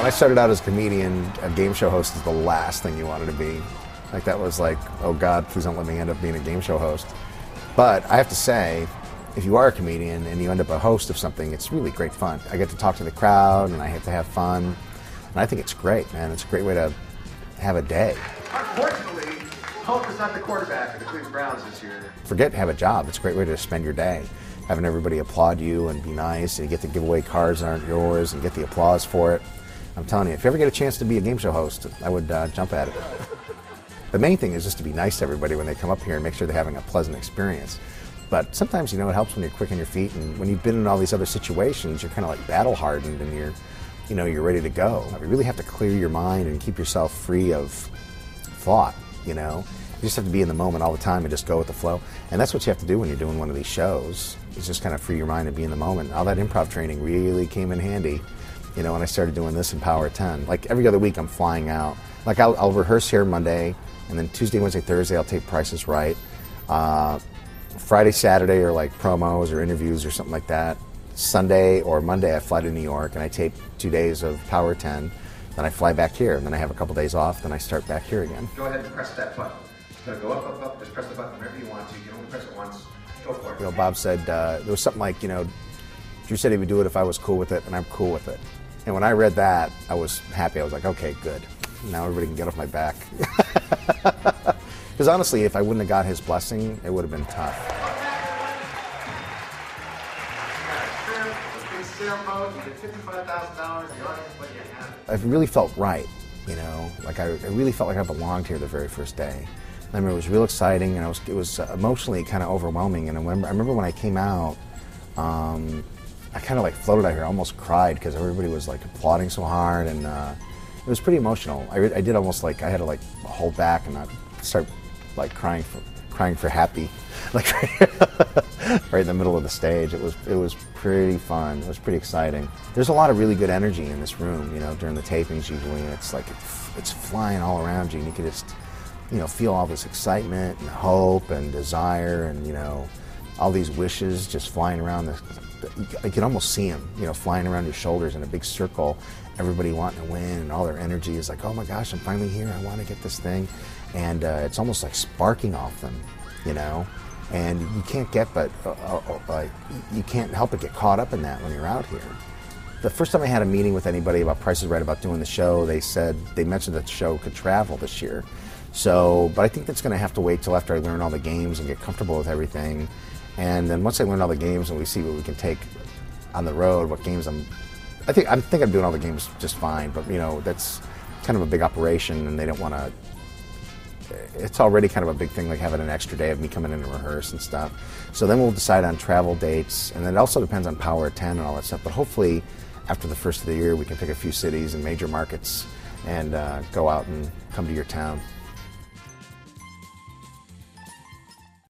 I started out as a comedian, a game show host is the last thing you wanted to be. Like that was like, oh God, please don't let me end up being a game show host. But I have to say, if you are a comedian and you end up a host of something, it's really great fun. I get to talk to the crowd and I have to have fun. And I think it's great, man. It's a great way to have a day. Unfortunately, Hope is not the quarterback of the Cleveland Browns this year. Forget have a job. It's a great way to spend your day. Having everybody applaud you and be nice, and you get to give away cards that aren't yours and get the applause for it. I'm telling you, if you ever get a chance to be a game show host, I would jump at it. The main thing is just to be nice to everybody when they come up here and make sure they're having a pleasant experience. But sometimes, it helps when you're quick on your feet, and when you've been in all these other situations, you're kind of like battle hardened and you're ready to go. You really have to clear your mind and keep yourself free of thought, You just have to be in the moment all the time and just go with the flow. And that's what you have to do when you're doing one of these shows, is just kind of free your mind and be in the moment. All that improv training really came in handy, when I started doing this in Power 10. Like every other week I'm flying out. Like I'll rehearse here Monday, and then Tuesday, Wednesday, Thursday I'll take Price is Right. Friday, Saturday are like promos or interviews or something like that. Sunday or Monday I fly to New York and I tape 2 days of Power 10. Then I fly back here, and then I have a couple days off, then I start back here again. Go ahead and press that button. It's going to go up, just press the button whenever you want to. You can only press it once. Go for it. Bob said, there was something like, Drew said he would do it if I was cool with it, and I'm cool with it. And when I read that, I was happy. I was like, okay, good. Now everybody can get off my back. Because honestly, if I wouldn't have got his blessing, it would have been tough. It really felt right, Like I really felt like I belonged here the very first day. I remember it was real exciting, and it was emotionally kind of overwhelming. And I remember when I came out, I kind of like floated out here, almost cried because everybody was like applauding so hard, and it was pretty emotional. I did almost like I had to like hold back and not start like crying for happy, like right in the middle of the stage. It was pretty fun. It was pretty exciting. There's a lot of really good energy in this room, during the tapings usually, and it's like it's flying all around you, and you can just feel all this excitement and hope and desire, and all these wishes just flying around. You can almost see them, flying around your shoulders in a big circle. Everybody wanting to win, and all their energy is like, oh my gosh, I'm finally here. I want to get this thing, and it's almost like sparking off them, And you can't you can't help but get caught up in that when you're out here. The first time I had a meeting with anybody about Price is Right, about doing the show, they mentioned that the show could travel this year. So, but I think that's going to have to wait till after I learn all the games and get comfortable with everything. And then once I learn all the games and we see what we can take on the road, what games I think I'm doing all the games just fine, but that's kind of a big operation, and they don't want to. It's already kind of a big thing, like having an extra day of me coming in and rehearse and stuff. So then we'll decide on travel dates, and then it also depends on Power 10 and all that stuff. But hopefully, after the first of the year, we can pick a few cities and major markets and go out and come to your town.